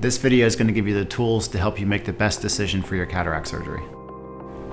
This video is going to give you the tools to help you make the best decision for your cataract surgery.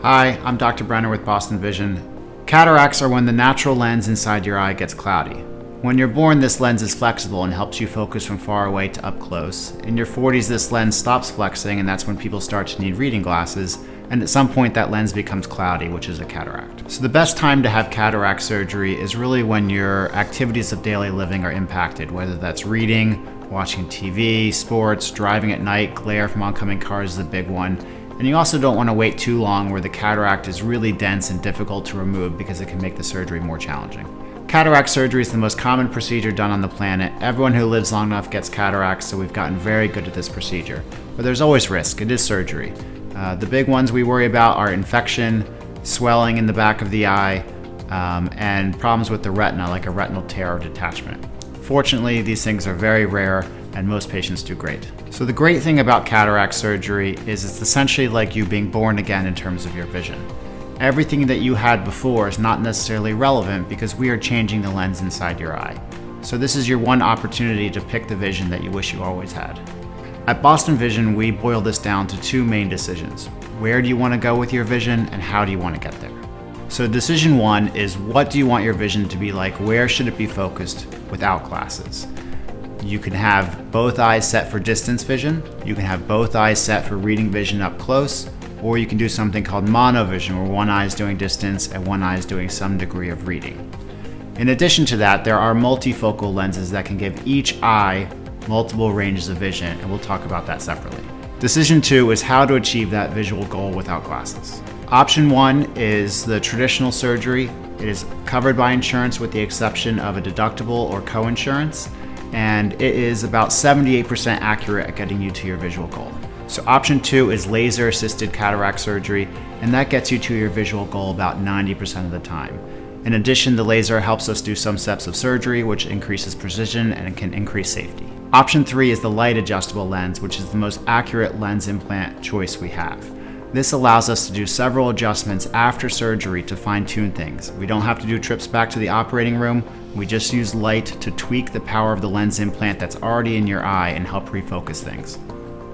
Hi, I'm Dr. Brenner with Boston Vision. Cataracts are when the natural lens inside your eye gets cloudy. When you're born, this lens is flexible and helps you focus from far away to up close. In your 40s, this lens stops flexing, and that's when people start to need reading glasses. And at some point, that lens becomes cloudy, which is a cataract. So the best time to have cataract surgery is really when your activities of daily living are impacted, whether that's reading, watching TV, sports, driving at night. Glare from oncoming cars is a big one. And you also don't want to wait too long where the cataract is really dense and difficult to remove because it can make the surgery more challenging. Cataract surgery is the most common procedure done on the planet. Everyone who lives long enough gets cataracts, so we've gotten very good at this procedure. But there's always risk. It is surgery. The big ones we worry about are infection, swelling in the back of the eye, and problems with the retina, like a retinal tear or detachment. Fortunately, these things are very rare, and most patients do great. So the great thing about cataract surgery is it's essentially like you being born again in terms of your vision. Everything that you had before is not necessarily relevant because we are changing the lens inside your eye. So this is your one opportunity to pick the vision that you wish you always had. At Boston Vision, we boil this down to two main decisions. Where do you want to go with your vision, and how do you want to get there? So decision one is, what do you want your vision to be like? Where should it be focused without glasses? You can have both eyes set for distance vision, you can have both eyes set for reading vision up close, or you can do something called monovision, where one eye is doing distance and one eye is doing some degree of reading. In addition to that, there are multifocal lenses that can give each eye multiple ranges of vision, and we'll talk about that separately. Decision two is how to achieve that visual goal without glasses. Option one is the traditional surgery. It is covered by insurance with the exception of a deductible or co-insurance, and it is about 78% accurate at getting you to your visual goal. So option two is laser-assisted cataract surgery, and that gets you to your visual goal about 90% of the time. In addition, the laser helps us do some steps of surgery, which increases precision and can increase safety. Option three is the light adjustable lens, which is the most accurate lens implant choice we have. This allows us to do several adjustments after surgery to fine-tune things. We don't have to do trips back to the operating room. We just use light to tweak the power of the lens implant that's already in your eye and help refocus things.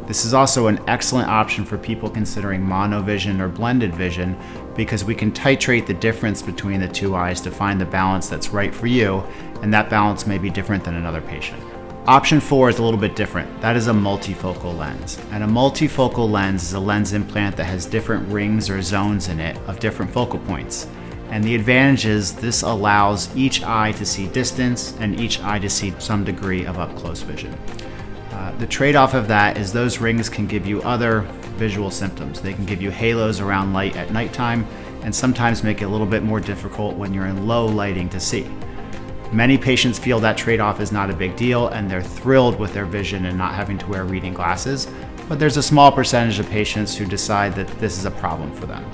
This is also an excellent option for people considering monovision or blended vision because we can titrate the difference between the two eyes to find the balance that's right for you, and that balance may be different than another patient. Option four is a little bit different. That is a multifocal lens. And a multifocal lens is a lens implant that has different rings or zones in it of different focal points. And the advantage is this allows each eye to see distance and each eye to see some degree of up-close vision. The trade-off of that is those rings can give you other visual symptoms. They can give you halos around light at nighttime and sometimes make it a little bit more difficult when you're in low lighting to see. Many patients feel that trade-off is not a big deal and they're thrilled with their vision and not having to wear reading glasses, but there's a small percentage of patients who decide that this is a problem for them.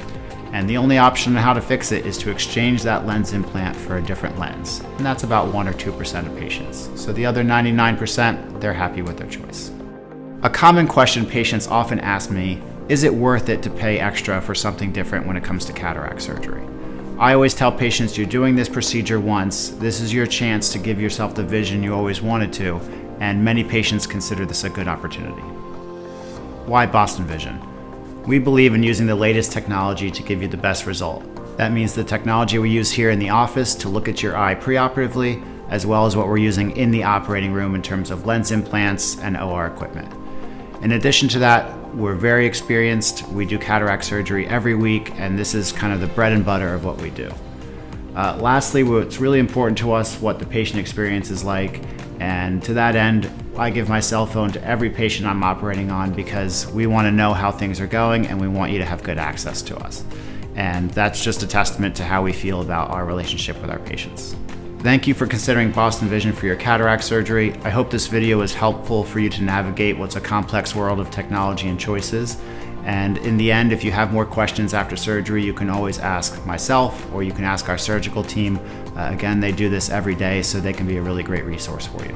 And the only option on how to fix it is to exchange that lens implant for a different lens. And that's about 1 or 2% of patients. So the other 99%, they're happy with their choice. A common question patients often ask me, is it worth it to pay extra for something different when it comes to cataract surgery? I always tell patients, you're doing this procedure once. This is your chance to give yourself the vision you always wanted to, and many patients consider this a good opportunity. Why Boston Vision? We believe in using the latest technology to give you the best result. That means the technology we use here in the office to look at your eye preoperatively, as well as what we're using in the operating room in terms of lens implants and OR equipment. In addition to that, we're very experienced. We do cataract surgery every week, and this is kind of the bread and butter of what we do. Lastly, what's really important to us, what the patient experience is like, and to that end, I give my cell phone to every patient I'm operating on because we want to know how things are going and we want you to have good access to us. And that's just a testament to how we feel about our relationship with our patients. Thank you for considering Boston Vision for your cataract surgery. I hope this video is helpful for you to navigate what's a complex world of technology and choices. And in the end, if you have more questions after surgery, you can always ask myself or you can ask our surgical team. Again, they do this every day, so they can be a really great resource for you.